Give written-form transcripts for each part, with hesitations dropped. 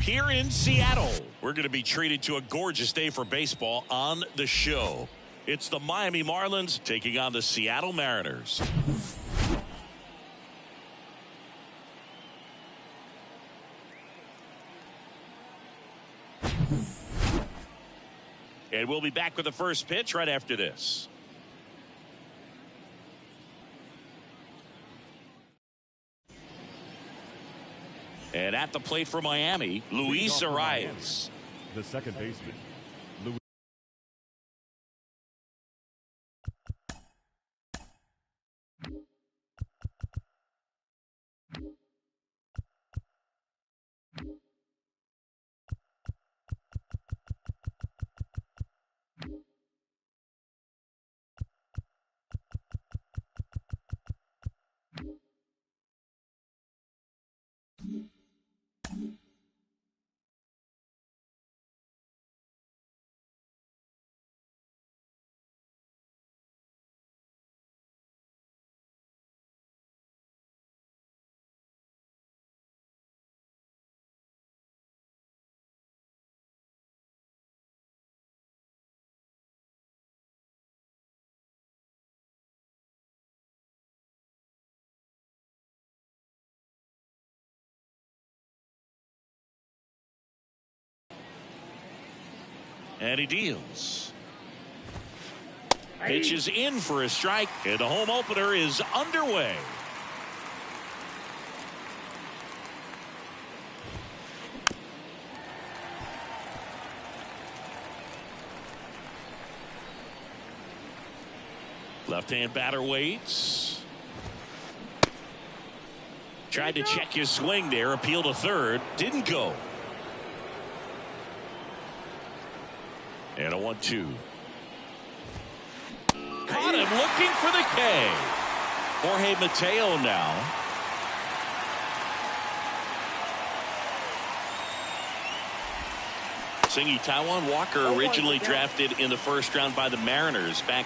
We're here in Seattle. We're going to be treated to a gorgeous day for baseball on the show. It's the Miami Marlins taking on the Seattle Mariners. And we'll be back with the first pitch right after this. And at the plate for Miami, Luis Arraez. The second baseman, Luis. And he deals. Pitch is in for a strike, and the home opener is underway. Left-hand batter waits. Tried to check his swing there, appeal to third, didn't go. And a 1-2. Caught him looking for the K. Jorge Mateo now. Singy Taijuan Walker originally drafted in the first round by the Mariners back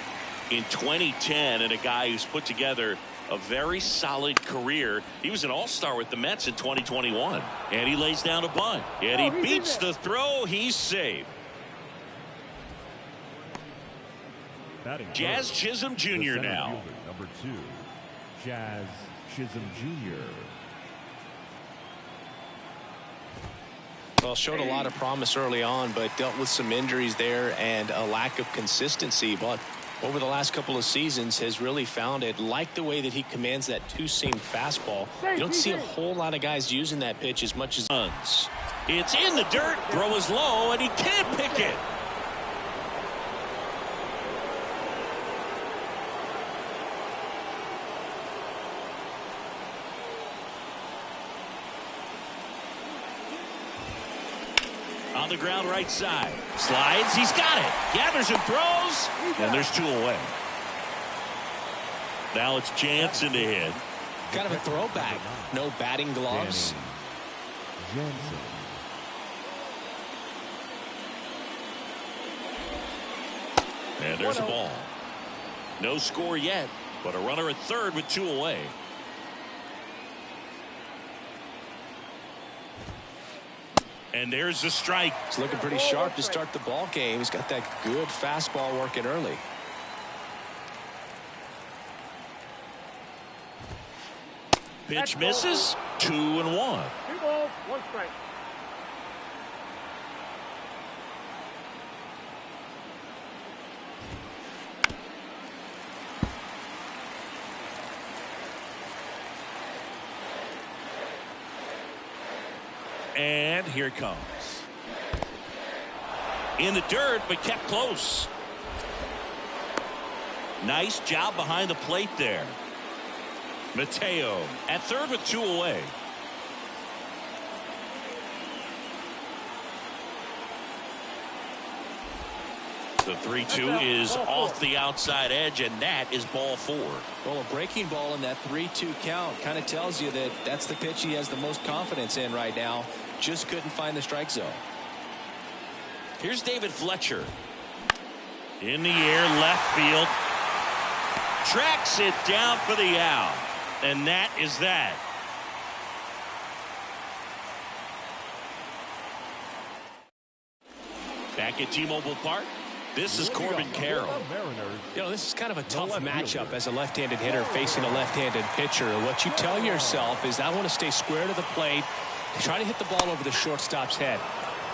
in 2010, and a guy who's put together a very solid career. He was an all-star with the Mets in 2021. And he lays down a bunt. And he beats the throw. He's safe. Jazz Chisholm Jr. now. Number 2, Jazz Chisholm Jr. Well, showed a lot of promise early on, but dealt with some injuries there and a lack of consistency. But over the last couple of seasons has really found it. Like the way that he commands that two-seam fastball. You don't see a whole lot of guys using that pitch as much as runs. It's in the dirt. Throw is low, and he can't pick it. On the ground right side. Slides. He's got it. Gathers and throws. And there's 2 away. Now it's Jansen to hit. Kind of a throwback. No batting gloves. Jansen. And there's a ball. No score yet, but a runner at third with 2 away. And there's the strike. He's looking pretty sharp to start the ball game. He's got that good fastball working early. Pitch misses. 2-1. 2 balls, 1 strike. And here it comes. In the dirt, but kept close. Nice job behind the plate there. Mateo at third with 2 away. The 3-2 is off the outside edge, and that is ball 4. Well, a breaking ball in that 3-2 count kind of tells you that that's the pitch he has the most confidence in right now. Just couldn't find the strike zone. Here's David Fletcher. In the air, left field. Tracks it down for the out. And that is that. Back at T-Mobile Park, this is Corbin Carroll. You know, this is kind of a tough matchup as a left-handed hitter facing a left-handed pitcher. What you tell yourself is, I want to stay square to the plate, try to hit the ball over the shortstop's head.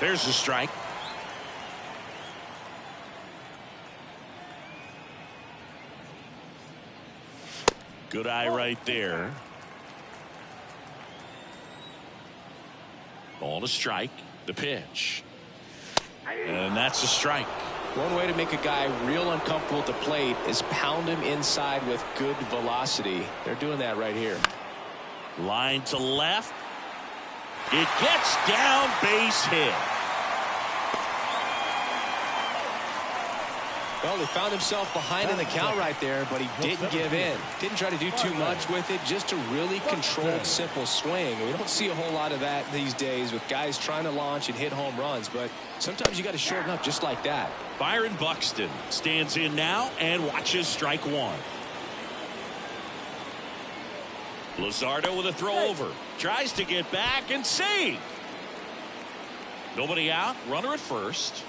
There's the strike. Good eye right there. Ball to strike. The pitch. And that's a strike. One way to make a guy real uncomfortable at the plate is pound him inside with good velocity. They're doing that right here. Line to left. It gets down, base hit. Well, he found himself behind in the count right there, but he didn't give in. Didn't try to do too much with it. Just a really controlled, simple swing. We don't see a whole lot of that these days with guys trying to launch and hit home runs, but sometimes you got to shorten up just like that. Byron Buxton stands in now and watches strike one. Luzardo with a throw over. Tries to get back and save. Nobody out. Runner at first.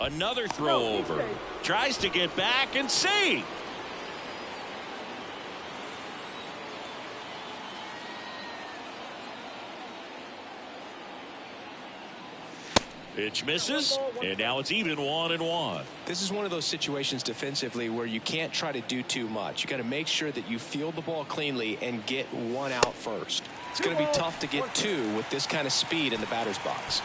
Another throw over. Tries to get back and save. Pitch misses, and now it's even 1-1. This is one of those situations defensively where you can't try to do too much. You got to make sure that you field the ball cleanly and get one out first. It's going to be tough to get two with this kind of speed in the batter's box.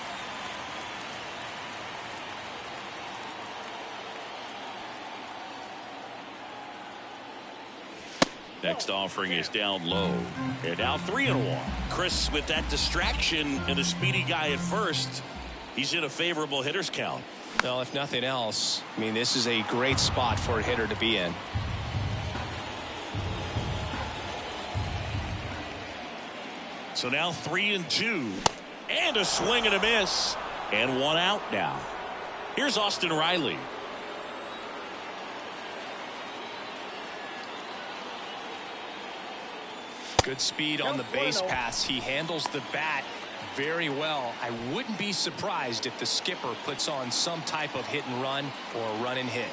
Next offering is down low. And now 3-1. Chris, with that distraction and a speedy guy at first, he's in a favorable hitter's count. Well, if nothing else, I mean, this is a great spot for a hitter to be in. So now 3-2. And a swing and a miss. And one out now. Here's Austin Riley. Good speed on the base pass. He handles the bat very well. I wouldn't be surprised if the skipper puts on some type of hit and run or a run and hit.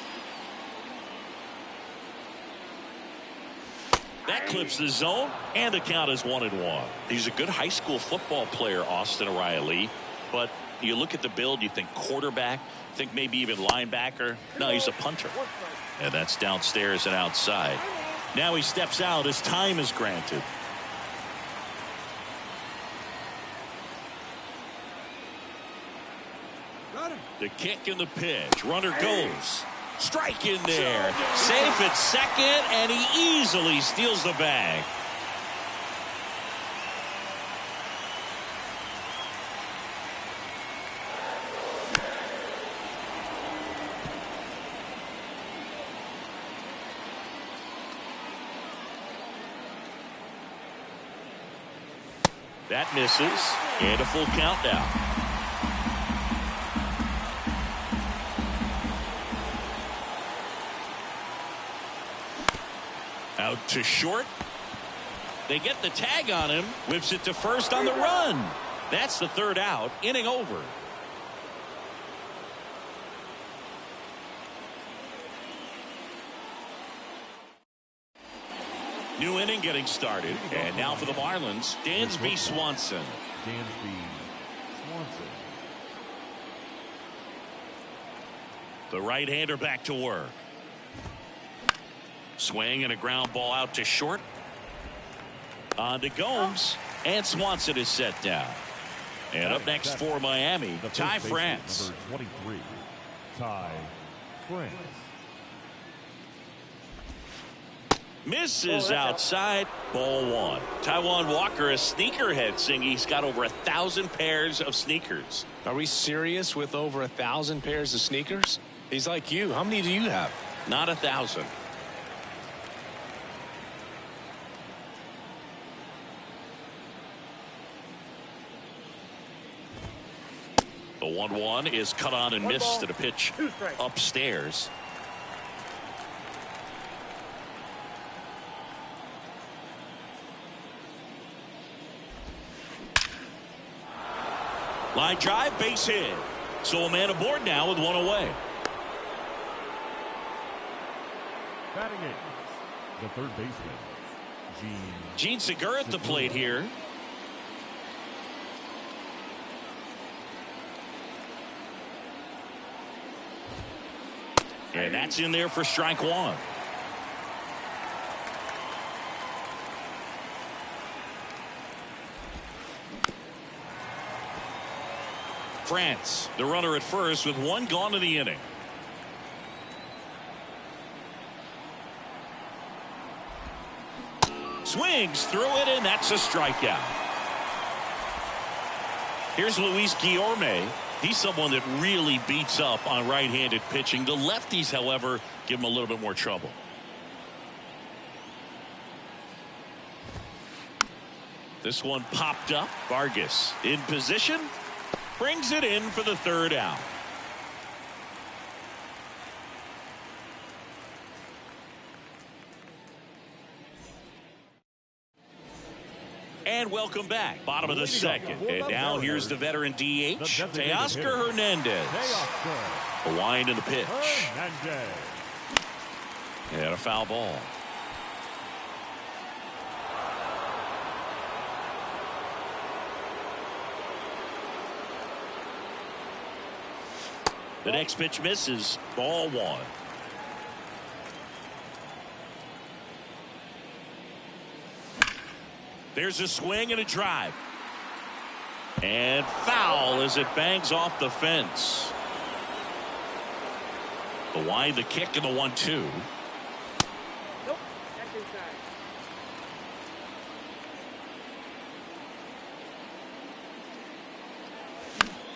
That clips the zone, and the count is 1-1. He's a good high school football player, Austin Riley, but you look at the build, you think quarterback, think maybe even linebacker. No, he's a punter. And that's downstairs and outside. Now he steps out as time is granted. The kick and the pitch. Runner goes. Strike in there. Safe at second, and he easily steals the bag. That misses, and a full count now. Out to short. They get the tag on him. Whips it to first on the run. That's the third out. Inning over. New inning getting started. And now for the Marlins, Dansby Swanson. Dansby Swanson. The right-hander back to work. Swing and a ground ball out to short. On to Gomes, and Swanson is set down. And up next for Miami, Ty France. Number 23, Ty France. Misses outside, ball one. Taijuan Walker, a sneakerhead, saying he's got over 1,000 pairs of sneakers. Are we serious with over 1,000 pairs of sneakers? He's like you. How many do you have? Not 1,000. The 1-1 is cut on and missed at a pitch upstairs. Line drive, base hit. So a man aboard now with one away. Batting eighth, the third baseman, Gene Segura at the plate here. And that's in there for strike one. France, the runner at first with one gone in the inning. Swings through it, and that's a strikeout. Here's Luis Guillorme. He's someone that really beats up on right-handed pitching. The lefties, however, give him a little bit more trouble. This one popped up. Vargas in position. Brings it in for the third out. And welcome back. Bottom of the second. And now here's the veteran DH, Teoscar Hernandez. A wind in the pitch. And a foul ball. The next pitch misses. Ball one. There's a swing and a drive. And foul as it bangs off the fence. The wind, the kick, and the 1-2. Nope, that's inside.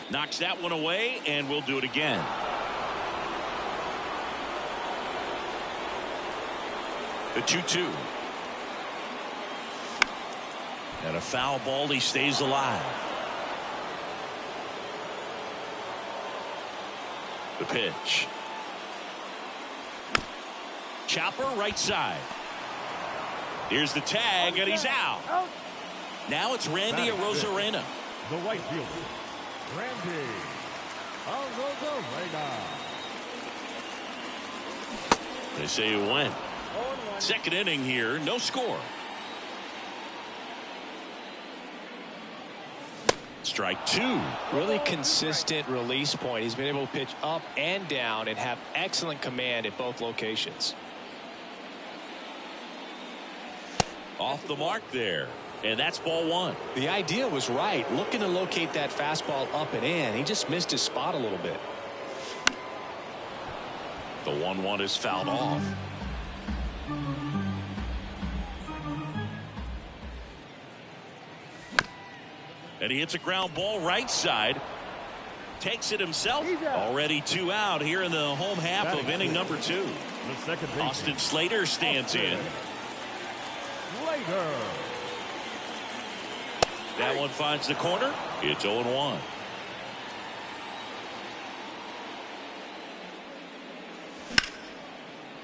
Knocks that one away, and we'll do it again. The 2-2. And a foul ball. He stays alive. The pitch. Chopper right side. Here's the tag, and he's out. Now it's Randy Arozarena. the right fielder, Randy Arozarena. They say it went. Second inning here, no score. Strike two. Really consistent release point. He's been able to pitch up and down and have excellent command at both locations. Off the mark there. And that's ball one. The idea was right. Looking to locate that fastball up and in. He just missed his spot a little bit. The 1-1 is fouled off. And he hits a ground ball right side. Takes it himself. Already 2 out here in the home half of inning number 2. The second baseman, Austin Slater stands in. Slater. That one finds the corner. It's 0-1.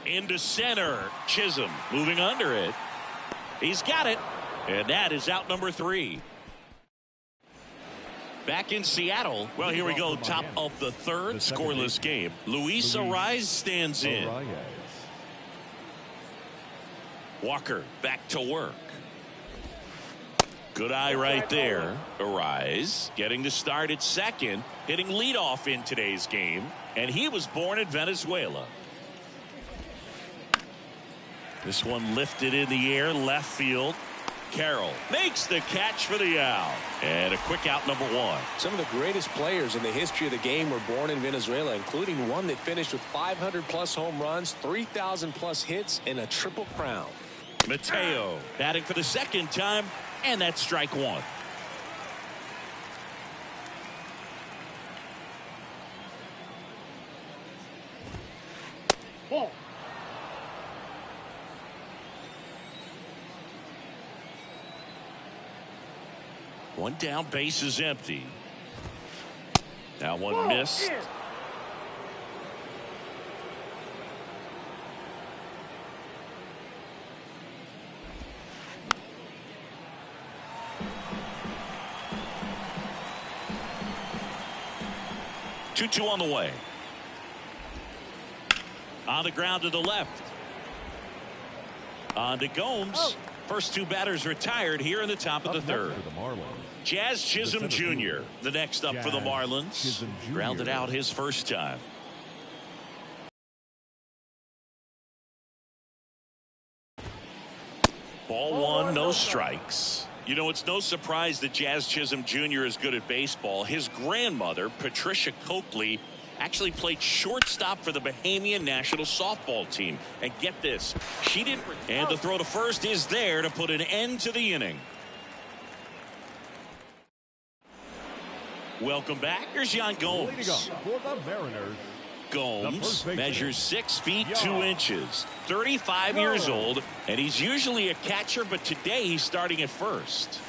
Into center. Chisholm moving under it. He's got it. And that is out number 3. Back in Seattle. Well, here we go. Top of the third. Scoreless game. Luis Arraez stands in. Walker back to work. Good eye right there. Arraez getting the start at second. Hitting leadoff in today's game. And he was born in Venezuela. This one lifted in the air. Left field. Carroll makes the catch for the out. And a quick out, number 1. Some of the greatest players in the history of the game were born in Venezuela, including one that finished with 500+ home runs, 3,000+ hits, and a triple crown. Mateo batting for the second time, and that's strike 1. Ball. One down, base is empty. Now one missed. 2-2 on the way. On the ground to the left. On to Gomes. First two batters retired here in the top of the third. For the Marlins, Jazz Chisholm Jr. the next up for the Marlins. Chisholm Jr. Grounded out his first time. Ball one, no strikes. You know, it's no surprise that Jazz Chisholm Jr. is good at baseball. His grandmother, Patricia Coakley, actually played shortstop for the Bahamian national softball team. And get this, she didn't. And the throw to first is there to put an end to the inning. Welcome back. Here's Yan leading Gomes. up for the Mariners, Gomes measures 6 feet 2 inches, 35 years old, and he's usually a catcher, but today he's starting at first.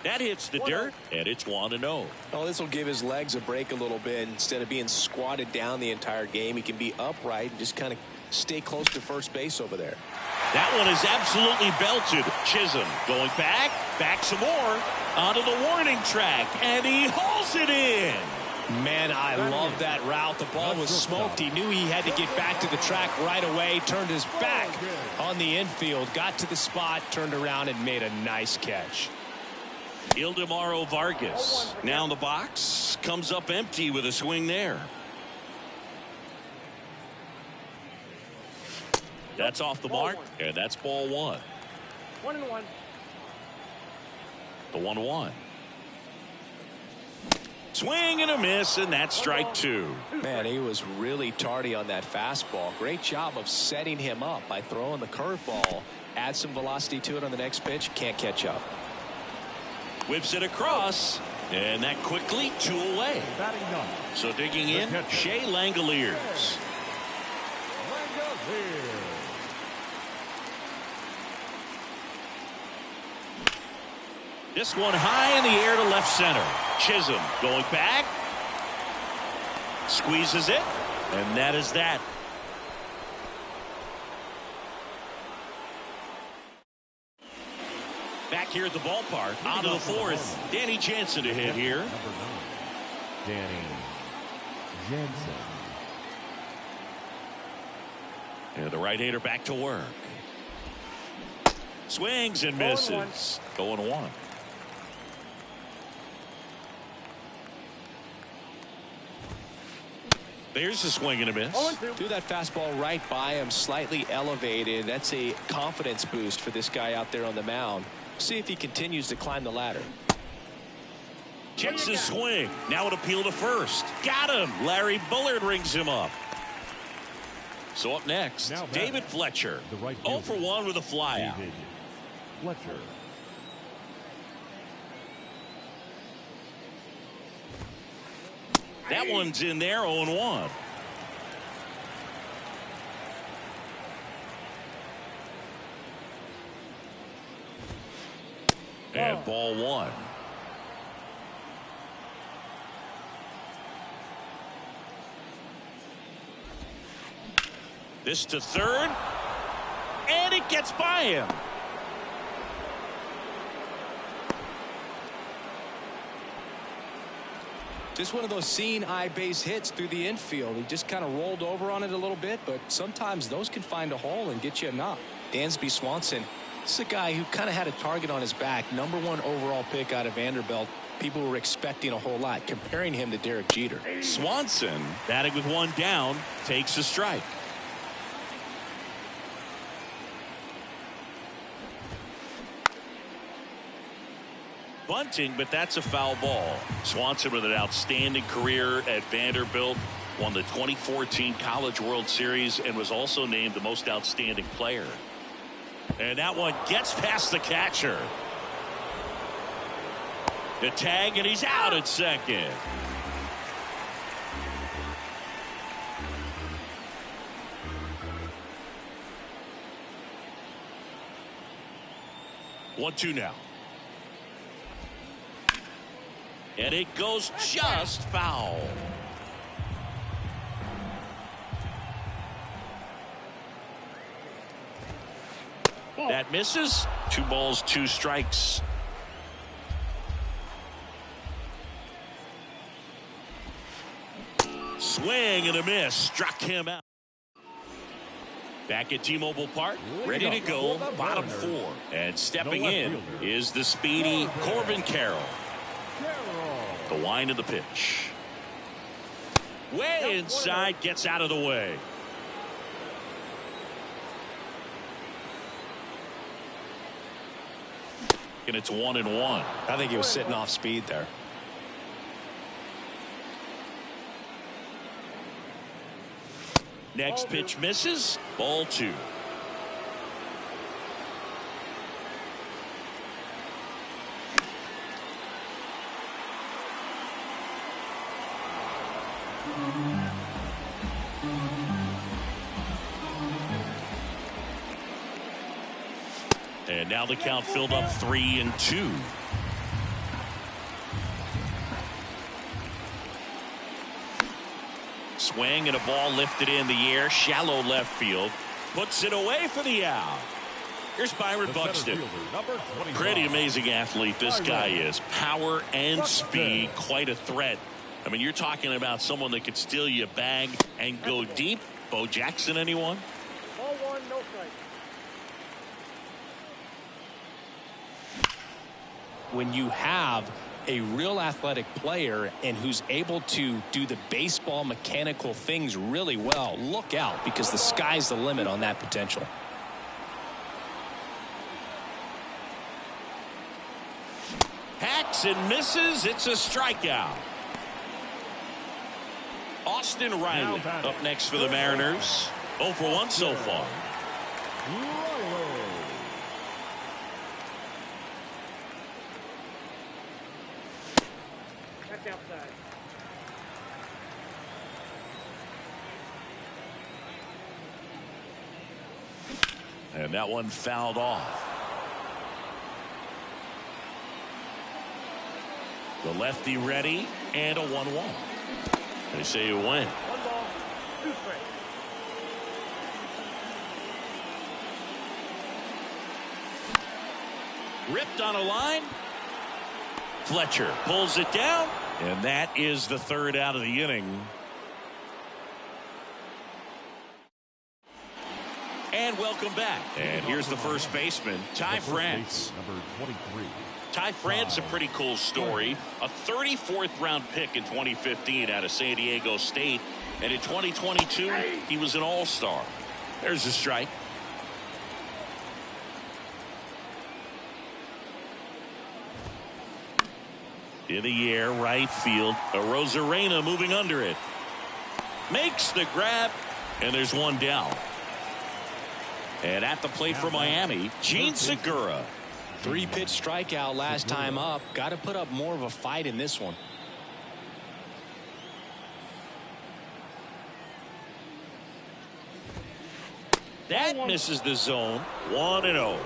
That hits the dirt, and it's 1-0. Well, this will give his legs a break a little bit. Instead of being squatted down the entire game, he can be upright and just kind of stay close to first base over there. That one is absolutely belted. Chisholm going back some more, onto the warning track, and he hauls it in. Man, I love that route. The ball was smoked. He knew he had to get back to the track right away, turned his back on the infield, got to the spot, turned around, and made a nice catch. Ildemaro Vargas now in the box, comes up empty with a swing there. That's off the mark, and that's ball one. 1-1. The 1-1. Swing and a miss, and that's strike two. Man, he was really tardy on that fastball. Great job of setting him up by throwing the curveball. Add some velocity to it on the next pitch. Can't catch up. Whips it across, and that quickly 2 away. batting ninth, So digging in, Shea Langoliers. Langoliers. This one high in the air to left center. Chisholm going back. Squeezes it, and that is that. Back here at the ballpark, onto the fourth. Danny Jansen to hit here. Number 9, Danny Jansen. And the right-hander back to work. Swings and misses. 0-1. There's a swing and a miss. Threw that fastball right by him, slightly elevated. That's a confidence boost for this guy out there on the mound. See if he continues to climb the ladder. Checks his swing. Now an appeal to first. Got him. Larry Bullard rings him up. So up next, Now David Fletcher. the right 0 fielder. for 1 with a flyout. David Fletcher. That one's in there, 0-1. And ball one. This to third, and it gets by him. Just one of those seeing eye base hits through the infield. He just kind of rolled over on it a little bit, but sometimes those can find a hole and get you a knock. Dansby Swanson, this is a guy who kind of had a target on his back. #1 overall pick out of Vanderbilt. People were expecting a whole lot, comparing him to Derek Jeter. Swanson, batting with one down, takes a strike. Bunting, but that's a foul ball. Swanson with an outstanding career at Vanderbilt, won the 2014 College World Series and was also named the most outstanding player. And that one gets past the catcher. The tag, and he's out at second. One-two now. And it goes just foul. That misses. 2 balls, 2 strikes. Swing and a miss. Struck him out. Back at T-Mobile Park, ready to go, bottom 4. And stepping in is the speedy Corbin Carroll. The wind of the pitch. Way inside, gets out of the way. And it's 1-1. I think he was sitting off speed there. Next pitch misses. Ball 2. And now the count filled up 3-2. Swing and a ball lifted in the air, shallow left field, puts it away for the out. Here's Byron Buxton. Pretty amazing athlete this guy is. Power and speed, quite a threat. I mean, you're talking about someone that could steal you a bag and go deep. Bo Jackson, anyone? Ball 1, no strike. When you have a real athletic player and who's able to do the baseball mechanical things really well, look out, because the sky's the limit on that potential. Hacks and misses. It's a strikeout. Austin Riley up next for the Mariners. 0 for 1 so far. That's outside. And that one fouled off. The lefty ready, and a 1-1. They say you win. 1 ball, 2 strikes. Ripped on a line. Fletcher pulls it down, and that is the 3rd out of the inning. And welcome back. And here's the first baseman, Ty France. Number 23. Ty France, a pretty cool story. A 34th round pick in 2015 out of San Diego State. And in 2022, he was an all-star. There's a strike. In the air, right field. Arozarena moving under it. Makes the grab, and there's one down. And at the plate for Miami, Gene Segura. 3-pitch strikeout last time up. Got to put up more of a fight in this one. That misses the zone. 1-0.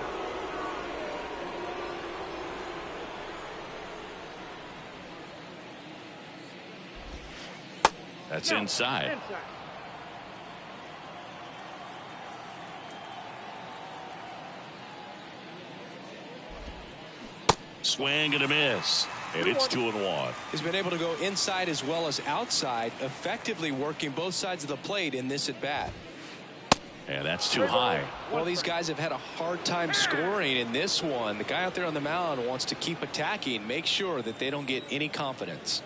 That's inside. Swing and a miss. And it's 2-1. He's been able to go inside as well as outside, effectively working both sides of the plate in this at bat. And that's too high. Well, these guys have had a hard time scoring in this one. The guy out there on the mound wants to keep attacking, make sure that they don't get any confidence.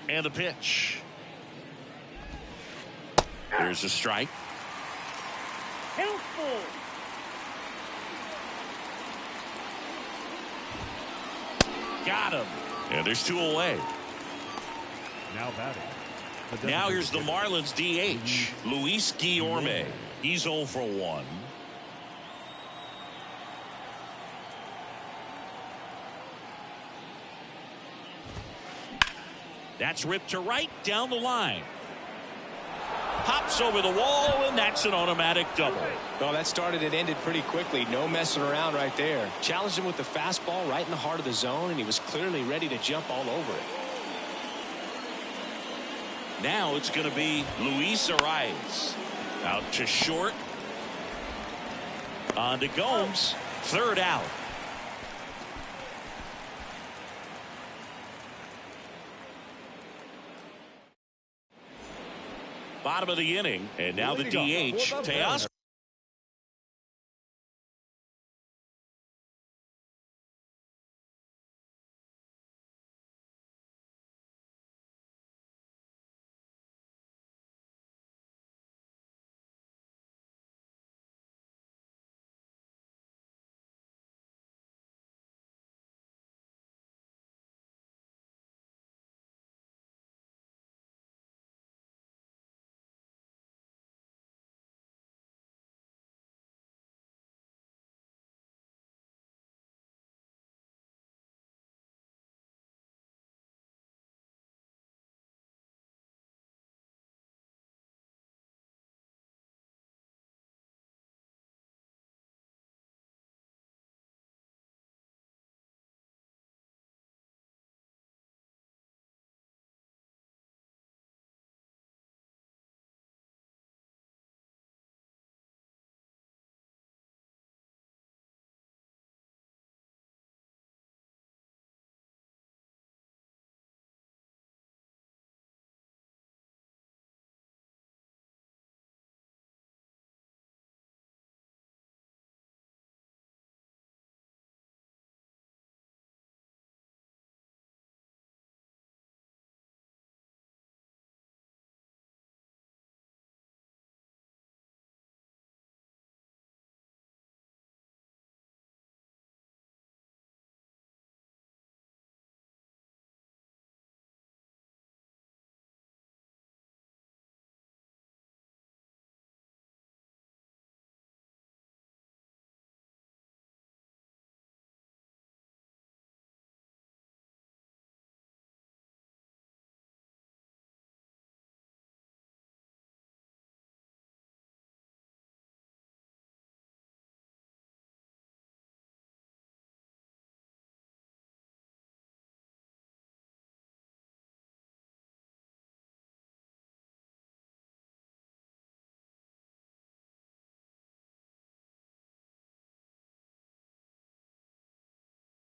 And the pitch. There's a strike. Helpful. Got him. And there's 2 away. Now batting. Now here's the Marlins DH, Luis Guillorme. He's 0 for 1. That's ripped to right down the line. Pops over the wall, and that's an automatic double. Well, that started and ended pretty quickly. No messing around right there. Challenged him with the fastball right in the heart of the zone, and he was clearly ready to jump all over it. Now it's going to be Luis Arias. Out to short. On to Gomes. 3rd out. Bottom of the inning, and now the DH, Teoscar.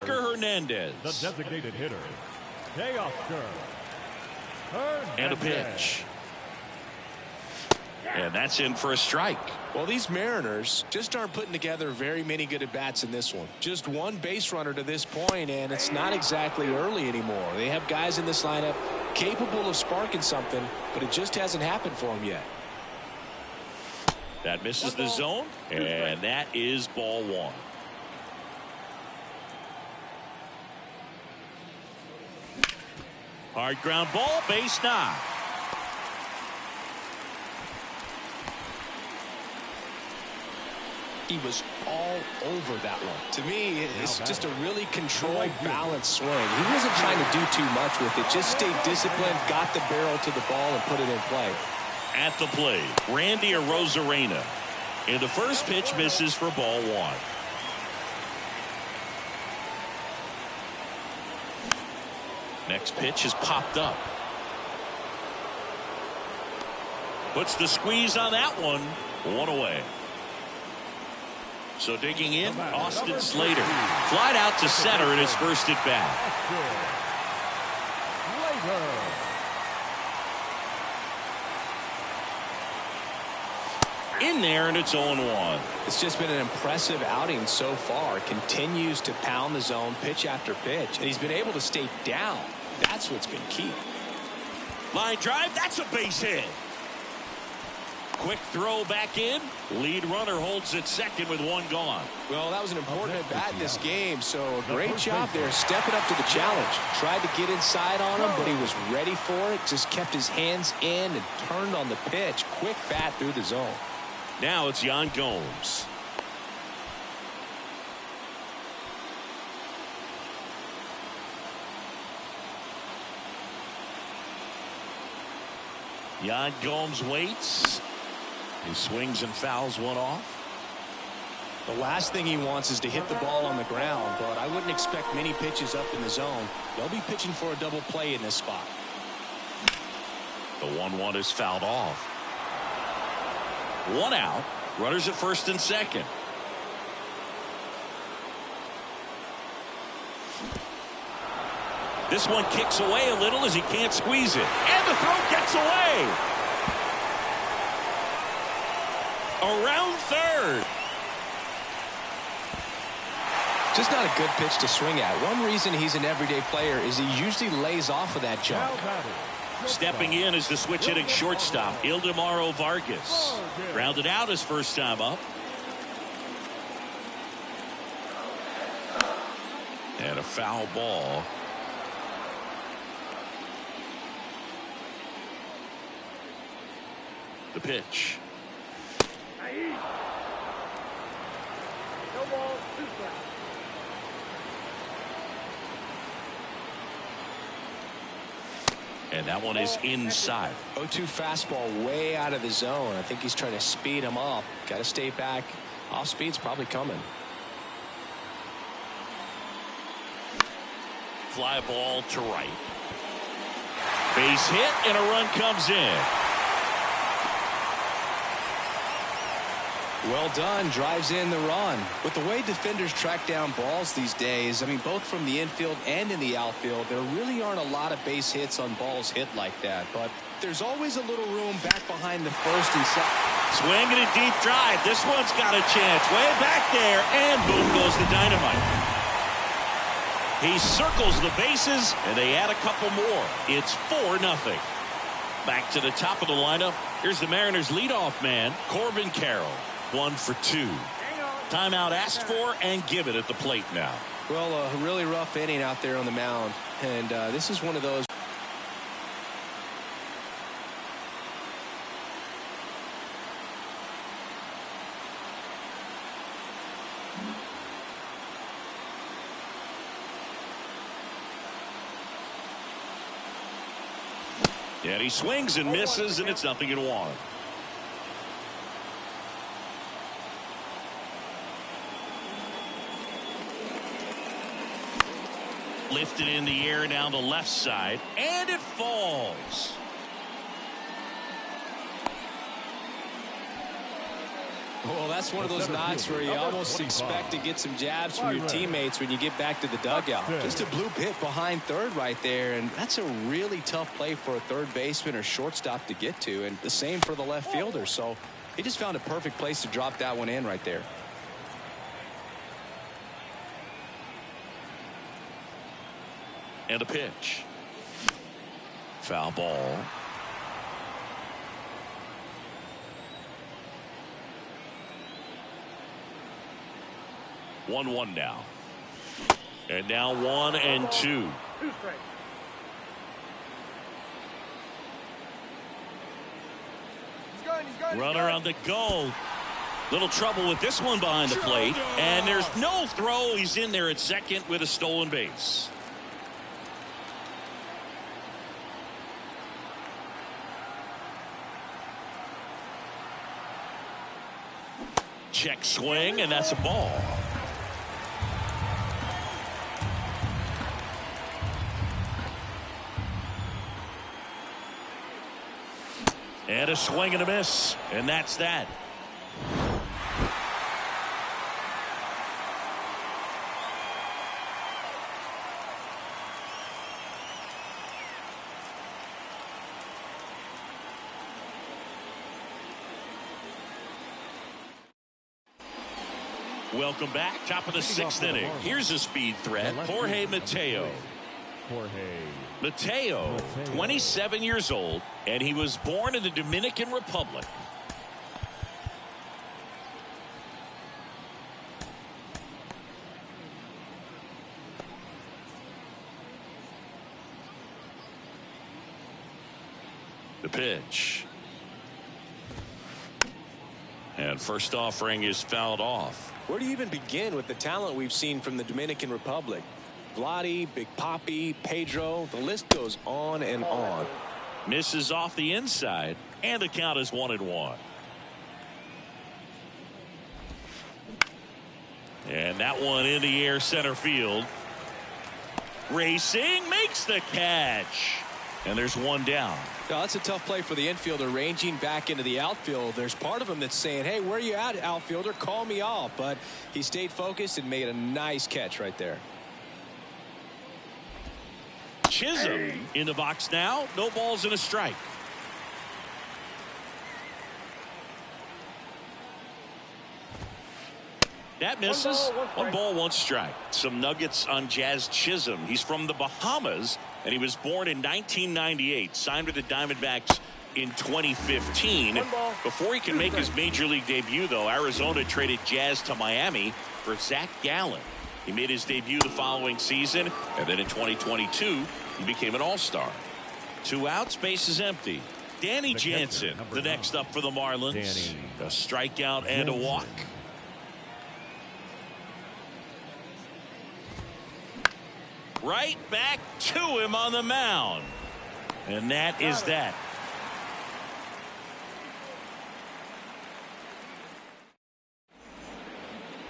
Hernandez. The designated hitter, Teoscar Hernandez. And a pitch. And that's in for a strike. Well, these Mariners just aren't putting together very many good at-bats in this one. Just one base runner to this point, and it's not exactly early anymore. They have guys in this lineup capable of sparking something, but it just hasn't happened for them yet. That misses the zone, and that is ball one. Hard ground ball, base knock. He was all over that one. To me, it's just a really controlled, balanced swing. He wasn't trying to do too much with it. Just stayed disciplined, got the barrel to the ball, and put it in play. At the plate, Randy Arozarena. And the first pitch misses for ball one. Next pitch is popped up. Puts the squeeze on that one. One away. So digging in, Austin Slater. Flied out to center in his first at bat. In there, and it's 0-1. It's just been an impressive outing so far. Continues to pound the zone pitch after pitch, and he's been able to stay down. That's what's been key. Line drive, that's a base hit. Quick throw back in. Lead runner holds at second with one gone. Well, that was an important at bat in this game, so a great job there stepping up to the challenge. Tried to get inside on him, but he was ready for it. Just kept his hands in and turned on the pitch. Quick bat through the zone. Now it's Yan Gomes. Yan Gomes waits. He swings and fouls one off. The last thing he wants is to hit the ball on the ground, but I wouldn't expect many pitches up in the zone. They'll be pitching for a double play in this spot. The 1-1 is fouled off. One out. Runners at first and second. This one kicks away a little as he can't squeeze it. And the throw gets away. around third. Just not a good pitch to swing at. One reason he's an everyday player is he usually lays off of that jump. Stepping in is the switch hitting shortstop, Ildemaro Vargas. Grounded out his first time up. And a foul ball. The pitch. No ball, 2 strikes. And that one is inside. 0-2 fastball way out of the zone. I think he's trying to speed him up. Got to stay back. Off speed's probably coming. Fly ball to right. Base hit and a run comes in. Well done. Drives in the run. With the way defenders track down balls these days, I mean, both from the infield and in the outfield, there really aren't a lot of base hits on balls hit like that. But there's always a little room back behind the first and second. Swinging a deep drive. This one's got a chance. Way back there. And boom goes the dynamite. He circles the bases, and they add a couple more. It's 4-0. Back to the top of the lineup. Here's the Mariners' leadoff man, Corbin Carroll. 1 for 2. Timeout asked for and given at the plate now. Well, a really rough inning out there on the mound. And this is one of those. And he swings and misses, and it's 0-1. Lifted in the air down the left side, and it falls. Well, that's one of those knocks where you almost expect to get some jabs from your teammates when you get back to the dugout. Just a bloop hit behind third right there, and that's a really tough play for a third baseman or shortstop to get to, and the same for the left fielder. So he just found a perfect place to drop that one in right there. And a pitch. Foul ball. One now. And now 1 and 2. 2 strikes. Runner on the go. Little trouble with this one behind the plate. And there's no throw. He's in there at second with a stolen base. Check swing, and that's a ball. And a swing and a miss, and that's that. Welcome back. Top of the 6th inning. Here's a speed threat. Jorge Mateo. Mateo, 27 years old, and he was born in the Dominican Republic. The pitch. And first offering is fouled off. Where do you even begin with the talent we've seen from the Dominican Republic? Vladdy, Big Papi, Pedro, the list goes on and on. Misses off the inside, and the count is 1-1. And that one in the air center field. Racing, makes the catch. And there's one down. Now, that's a tough play for the infielder ranging back into the outfield. There's part of him that's saying, hey, where you at, outfielder? Call me off. But he stayed focused and made a nice catch right there. Chisholm in the box now. No balls and a strike. That misses. One ball, one strike. Some nuggets on Jazz Chisholm. He's from the Bahamas, and he was born in 1998. Signed with the Diamondbacks in 2015. Before he can make his major league debut, though, Arizona traded Jazz to Miami for Zach Gallen. He made his debut the following season, and then in 2022, he became an all-star. 2 outs, base is empty. Danny Jansen, the next up for the Marlins. A strikeout and a walk. Right back to him on the mound. And that is that.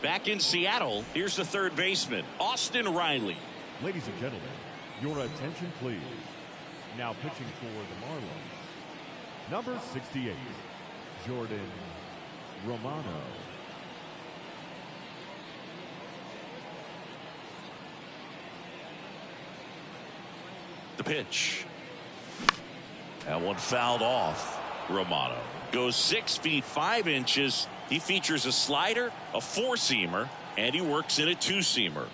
Back in Seattle, here's the third baseman, Austin Riley. Ladies and gentlemen, your attention please. Now pitching for the Marlins, number 68, Jordan Romano. The pitch. That one fouled off. Romano goes 6 feet 5 inches. He features a slider, a 4-seamer, and he works in a 2-seamer.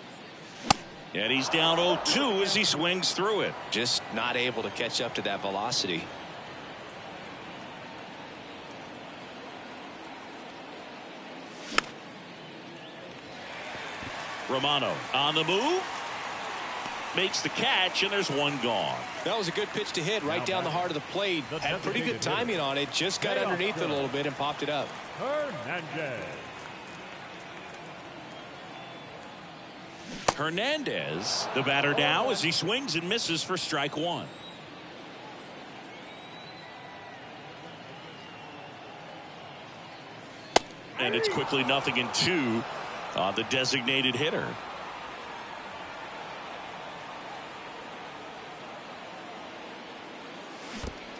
And he's down 0-2 as he swings through it. Just not able to catch up to that velocity. Romano on the move. Makes the catch, and there's one gone. That was a good pitch to hit right down the heart of the plate. Had pretty good timing on it. Just got underneath it a little bit and popped it up. Hernandez, the batter now, as he swings and misses for strike 1. And it's quickly 0-2 on the designated hitter.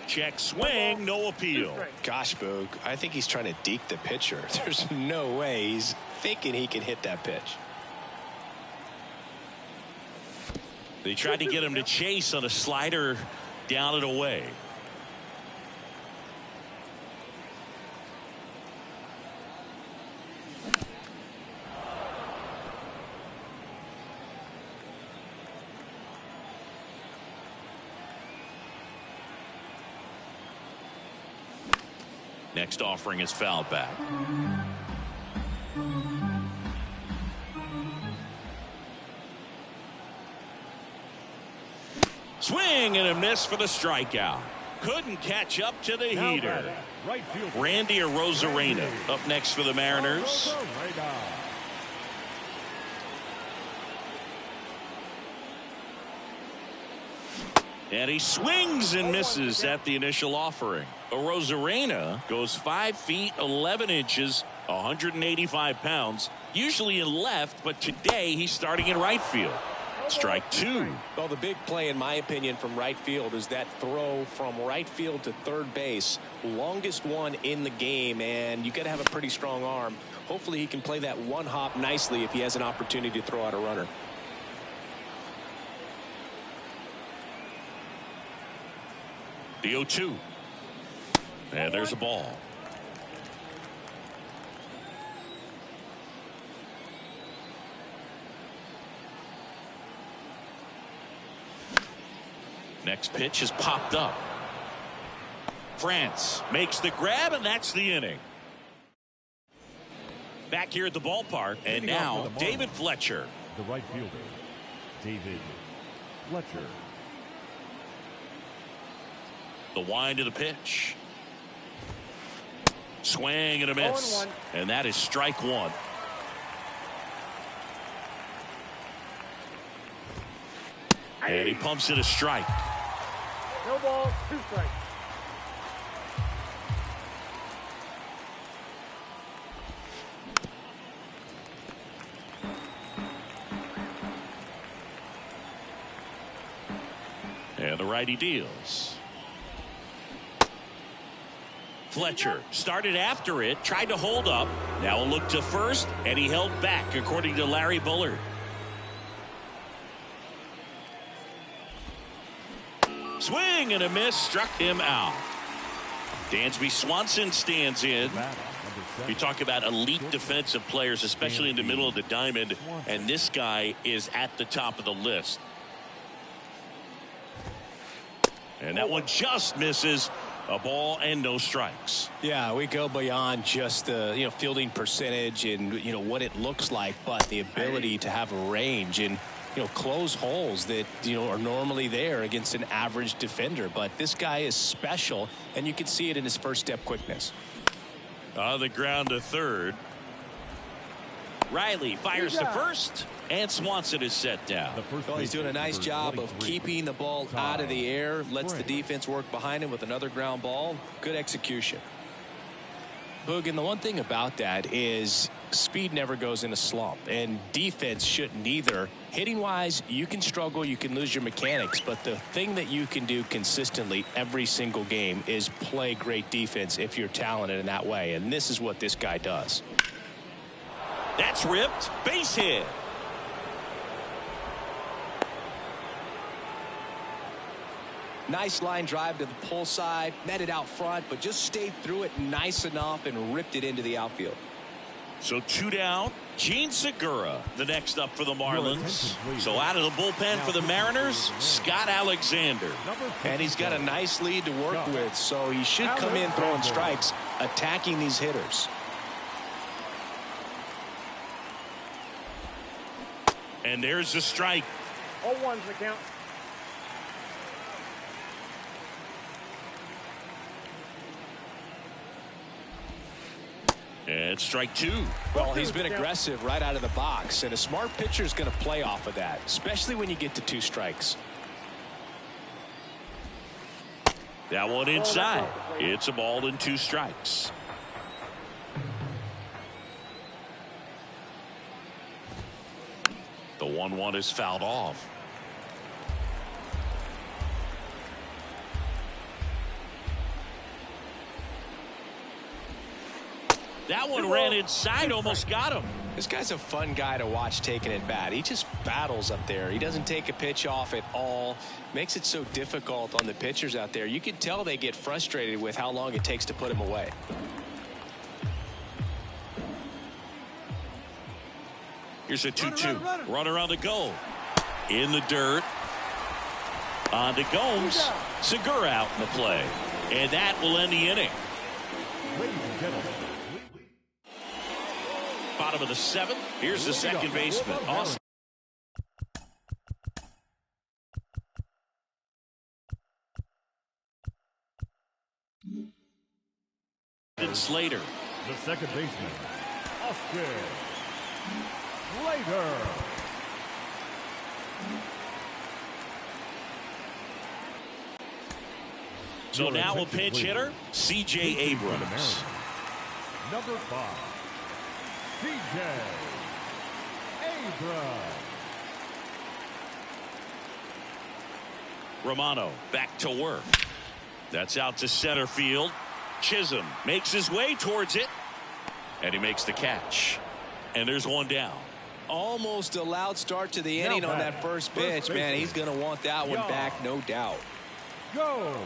Check swing, no appeal. Gosh, Boog, I think he's trying to deke the pitcher. There's no way he's thinking he can hit that pitch. They tried to get him to chase on a slider down and away. Next offering is fouled back. Swing and a miss for the strikeout. Couldn't catch up to the heater. Randy Arozarena up next for the Mariners. And he swings and misses at the initial offering. Arozarena goes 5 feet 11 inches, 185 pounds, usually in left, but today he's starting in right field. Strike 2. Well, the big play, in my opinion, from right field is that throw from right field to third base. Longest one in the game, and you got to have a pretty strong arm. Hopefully he can play that one hop nicely if he has an opportunity to throw out a runner. The 0-2. And there's a ball. Next pitch is popped up. France makes the grab, and that's the inning. Back here at the ballpark, and now David Fletcher. The right fielder, David Fletcher. The wind of the pitch. Swing and a miss. And that is strike 1. And he pumps it a strike. No ball, 2 strikes. And the righty deals. Fletcher started after it, tried to hold up. Now a look to first, and he held back, according to Larry Bullard. Swing and a miss, struck him out. Dansby Swanson stands in. You talk about elite defensive players, especially in the middle of the diamond, and this guy is at the top of the list. And that one just misses. A ball and no strikes. Yeah, we go beyond just the fielding percentage and what it looks like, but the ability to have range and close holes that are normally there against an average defender. But this guy is special, and you can see it in his first step quickness. On the ground to third. Riley fires to first, and Swanson is set down. Well, he's doing a nice job of keeping the ball out of the air, lets the defense work behind him with another ground ball. Good execution. Boog, and the one thing about that is speed never goes in a slump, and defense shouldn't either. Hitting-wise, you can struggle, you can lose your mechanics, but the thing that you can do consistently every single game is play great defense if you're talented in that way, and this is what this guy does. That's ripped. Base hit. Nice line drive to the pull side, met it out front, but just stayed through it nice enough and ripped it into the outfield. So 2 down. Gene Segura, the next up for the Marlins. So out of the bullpen for the Mariners, Scott Alexander. And he's got a nice lead to work with, so he should come in throwing strikes, attacking these hitters. And there's the strike. 0-1's the count. And strike 2. Well, he's been aggressive right out of the box, and a smart pitcher is going to play off of that, especially when you get to 2 strikes. That one inside. It's a ball and 2 strikes. The 1-1 is fouled off. That one ran inside, almost got him. This guy's a fun guy to watch taking it bat. He just battles up there. He doesn't take a pitch off at all. Makes it so difficult on the pitchers out there. You can tell they get frustrated with how long it takes to put him away. Here's a 2-2. Run around the goal. In the dirt. On to Gomes. Segura out in the play. And that will end the inning. Bottom of the 7th. Here's the second baseman, Austin Slater. The second baseman, Austin Slater. So now a pinch hitter, C.J. Abrams. Number 5, C.J. Abrams. Romano back to work. That's out to center field. Chisholm makes his way towards it, and he makes the catch. And there's one down. Almost a loud start to the inning on that first pitch. Man, he's going to want that one back, no doubt. Go.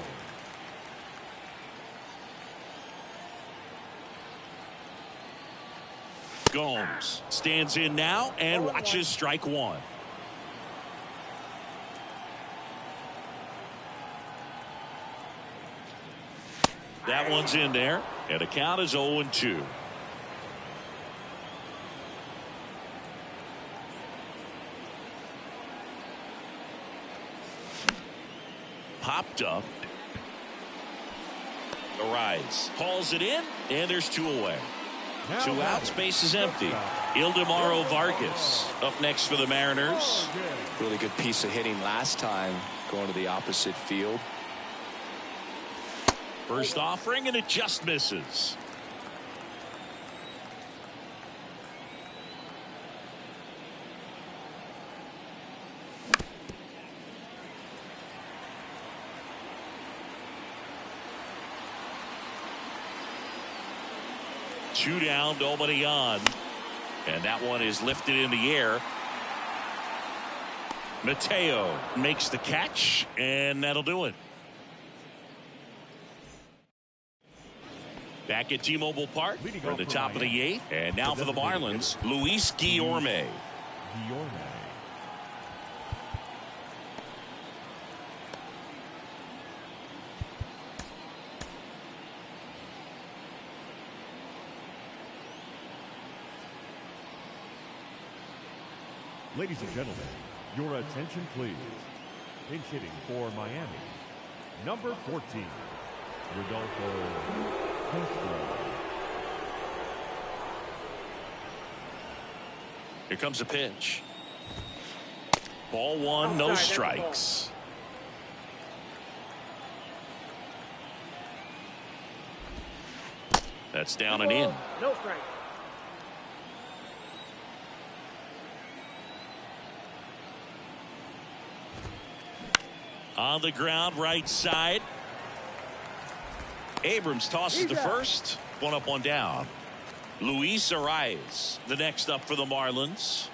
Gomes stands in now and watches strike 1. That one's in there, and the count is 0-2. Popped up. Arise. Hauls it in, and there's 2 away. 2 outs, base is empty. Ildemaro Vargas up next for the Mariners. Really good piece of hitting last time, going to the opposite field. First offering, and it just misses. Two down, nobody on. And that one is lifted in the air. Mateo makes the catch, and that'll do it. Back at T-Mobile Park Leading for off the for top of the Miami. 8th. And now for the Marlins, Luis Guillorme. Guillorme. Ladies and gentlemen, your attention please. Pinch hitting for Miami, number 14, Rodolfo Castro. Here comes a pitch. Ball one, no strikes. That's down and in. No strike. On the ground, right side. Abrams tosses to first. One up, one down. Luis Arias, the next up for the Marlins.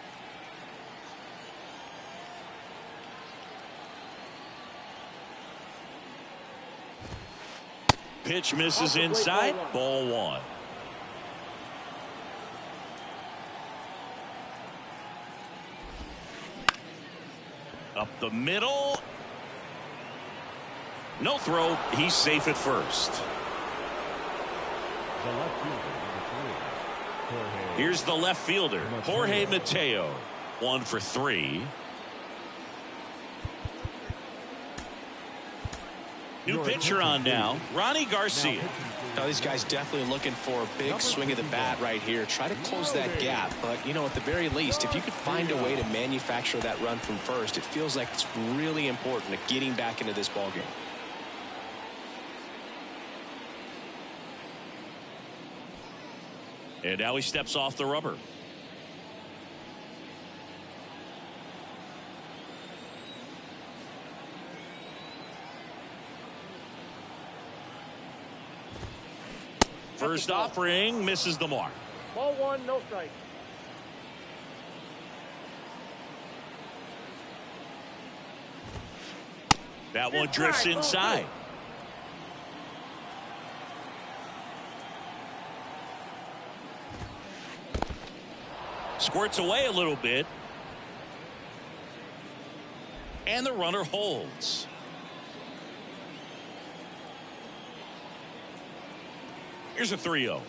Pitch misses inside. Ball one. Up the middle. No throw. He's safe at first. The left fielder, number 3, Jorge. Here's the left fielder, Jorge Mateo. 1 for 3. New pitcher on now, Ronnie Garcia. Now these guys definitely looking for a big swing of the bat right here. Try to close that gap. But, you know, at the very least, if you could find a way to manufacture that run from first, it feels like it's really important to getting back into this ballgame. And now he steps off the rubber. First offering misses the mark. Ball one, no strike. That one drifts inside. Squirts away a little bit. And the runner holds. Here's a 3-0.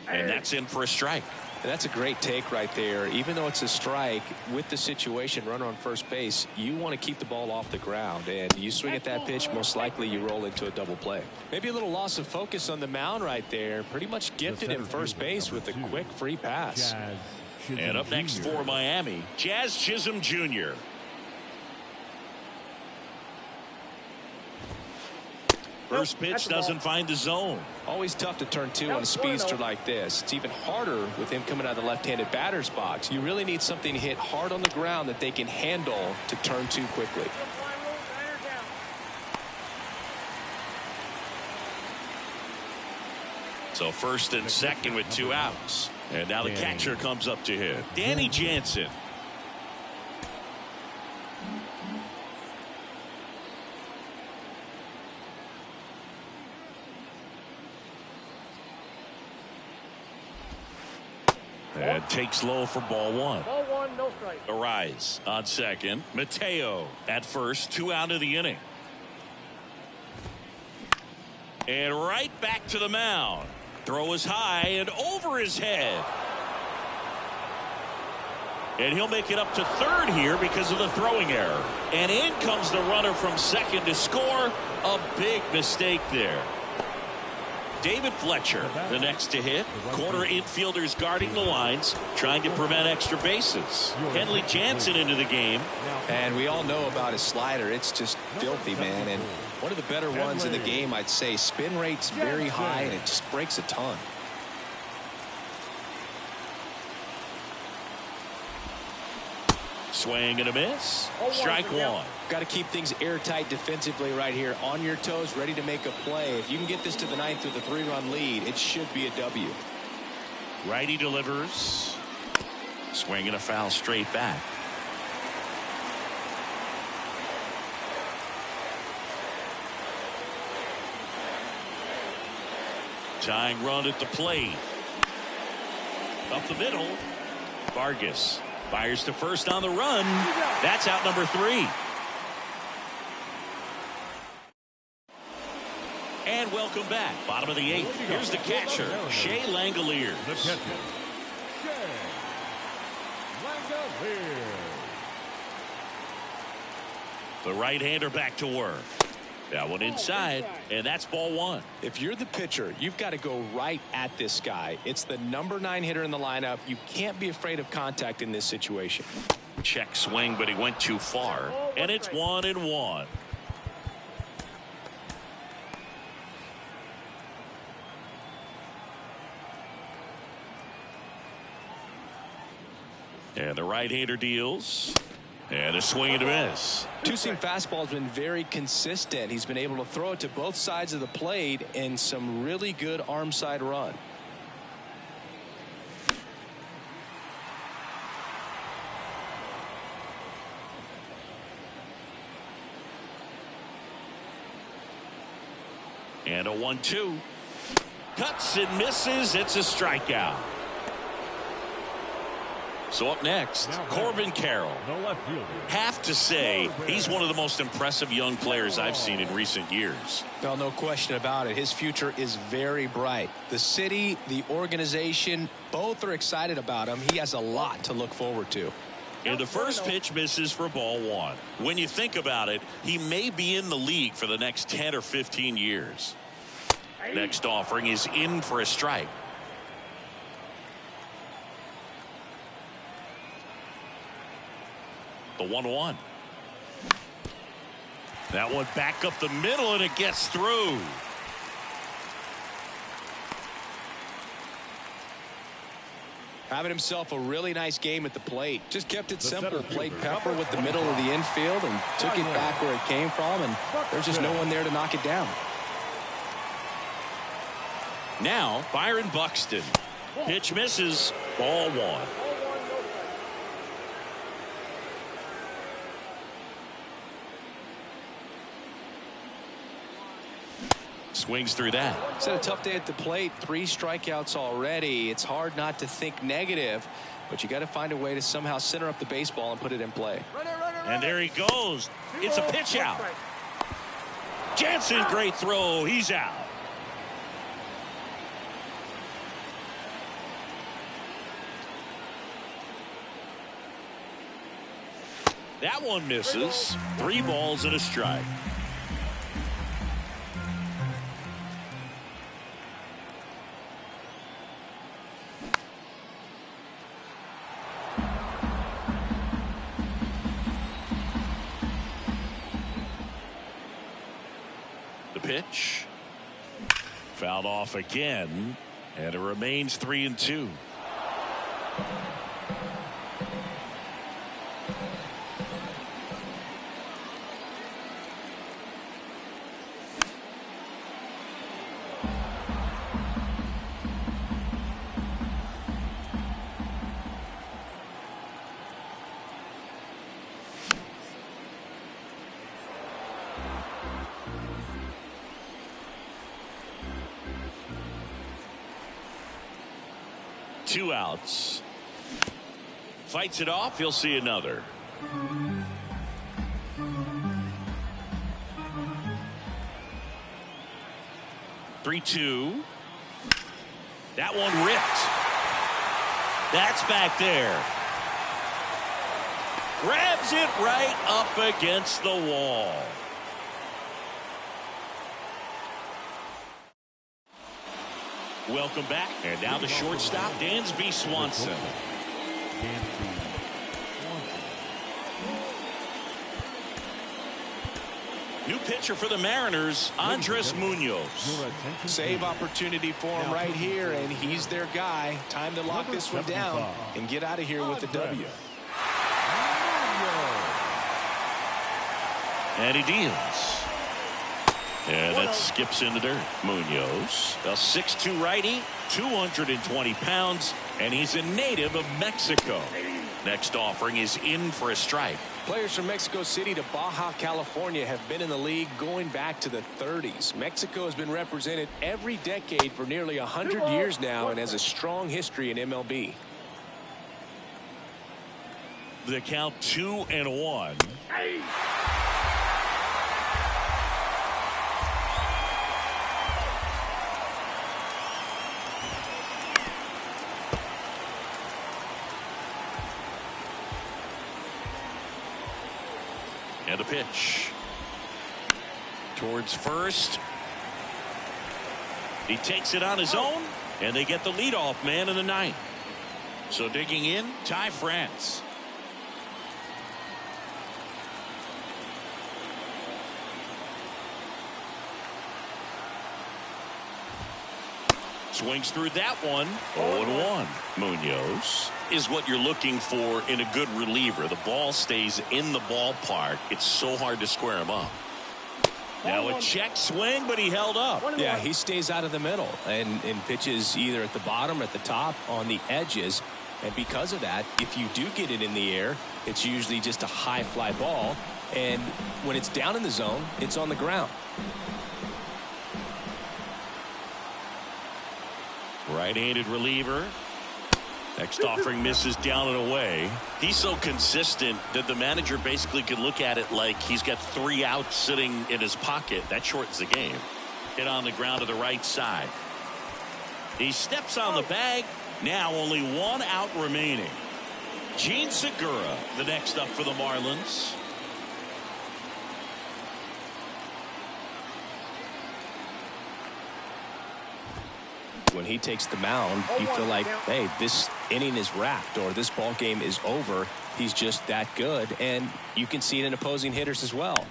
And that's in for a strike. And that's a great take right there. Even though it's a strike, with the situation, runner on first base, you want to keep the ball off the ground. And you swing at that pitch, most likely you roll into a double play. Maybe a little loss of focus on the mound right there. Pretty much gifted at first base with a quick free pass. And up next for Miami, Jazz Chisholm Jr. First pitch doesn't find the zone. Always tough to turn two on a speedster like this. It's even harder with him coming out of the left-handed batter's box. You really need something to hit hard on the ground that they can handle to turn two quickly. So first and second with 2 outs. And now the catcher comes up to hit. Danny Jansen. And takes low for ball one. Ball one, no strike. Arise on second. Mateo at first. 2 out of the inning. And right back to the mound. Throw is high and over his head. And he'll make it up to third here because of the throwing error. And in comes the runner from second to score. A big mistake there. David Fletcher, the next to hit. Corner infielders guarding the lines, trying to prevent extra bases. Kenley Jansen into the game. And we all know about his slider. It's just filthy, man. And one of the better ones in the game, I'd say. Spin rate's very high, and it just breaks a ton. Swing and a miss. Strike one. Got to keep things airtight defensively right here. On your toes, ready to make a play. If you can get this to the ninth with a 3-run lead, it should be a W. Righty delivers. Swing and a foul straight back. Tying run at the plate. Up the middle. Vargas fires to first on the run. That's out number 3. And welcome back. Bottom of the 8th. Here's the catcher, Shea Langoliers. The catcher, Shea Langoliers. The right-hander back to work. That one inside, and that's ball 1. If you're the pitcher, you've got to go right at this guy. It's the number 9 hitter in the lineup. You can't be afraid of contact in this situation. Check swing, but he went too far, and it's 1-1. And the right-hander deals. And a swing and a miss. Two-seam fastball has been very consistent. He's been able to throw it to both sides of the plate and some really good arm side run. And a 1-2. Cuts and misses. It's a strikeout. So up next, Corbin Carroll. The left fielder. Have to say, he's one of the most impressive young players I've seen in recent years. Well, no question about it. His future is very bright. The city, the organization, both are excited about him. He has a lot to look forward to. And the first pitch misses for ball 1. When you think about it, he may be in the league for the next 10 or 15 years. Next offering is in for a strike. The 1-1. That one back up the middle, and it gets through. Having himself a really nice game at the plate. Just kept it simple. Played pepper with the middle of the infield and took it back where it came from, and there's just no one there to knock it down. Now Byron Buxton. Pitch misses. Ball 1. Swings through that. It's had a tough day at the plate. 3 strikeouts already. It's hard not to think negative, but you got to find a way to somehow center up the baseball and put it in play. And there he goes. It's a pitch out. Jansen, great throw. He's out. That one misses. 3 balls and a strike. The pitch. Fouled off again, and it remains 3-2. Two outs. Fights it off. He'll see another. Three-two. That one ripped. That's back there. Grabs it right up against the wall. Welcome back. And now the shortstop, Dansby Swanson. New pitcher for the Mariners, Andres Munoz. Save opportunity for him right here, and he's their guy. Time to lock this one down and get out of here with the W. And he deals. And that skips in the dirt. Munoz, a 6'2" righty, 220 pounds, and he's a native of Mexico. Next offering is in for a strike. Players from Mexico City to Baja California have been in the league going back to the 30s. Mexico has been represented every decade for nearly 100 years now and has a strong history in MLB. The count 2-1. And a pitch towards first. He takes it on his own, and they get the leadoff man in the ninth. So digging in, Ty France. Swings through that one. 0-1. Munoz is what you're looking for in a good reliever. The ball stays in the ballpark. It's so hard to square him up. Now a check swing, but he held up. Yeah, he stays out of the middle and pitches either at the bottom or at the top on the edges. And because of that, if you do get it in the air, it's usually just a high fly ball. And when it's down in the zone, it's on the ground. Right-handed reliever. Next offering misses down and away. He's so consistent that the manager basically can look at it like he's got 3 outs sitting in his pocket. That shortens the game. Hit on the ground to the right side. He steps on the bag. Now only 1 out remaining. Gene Segura, the next up for the Marlins. When he takes the mound, you feel like, hey, this inning is wrapped or this ball game is over. He's just that good, and you can see it in opposing hitters as well.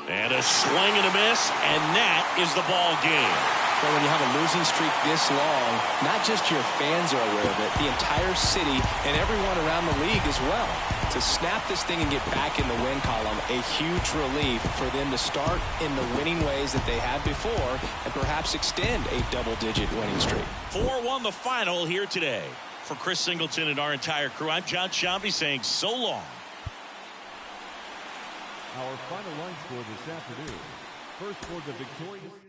And a swing and a miss, and that is the ball game. So when you have a losing streak this long, not just your fans are aware of it, the entire city and everyone around the league as well. To snap this thing and get back in the win column, a huge relief for them to start in the winning ways that they had before and perhaps extend a double-digit winning streak. 4-1 the final here today. For Chris Singleton and our entire crew, I'm John Sciambi saying so long. Our final line score this afternoon. First for the victorious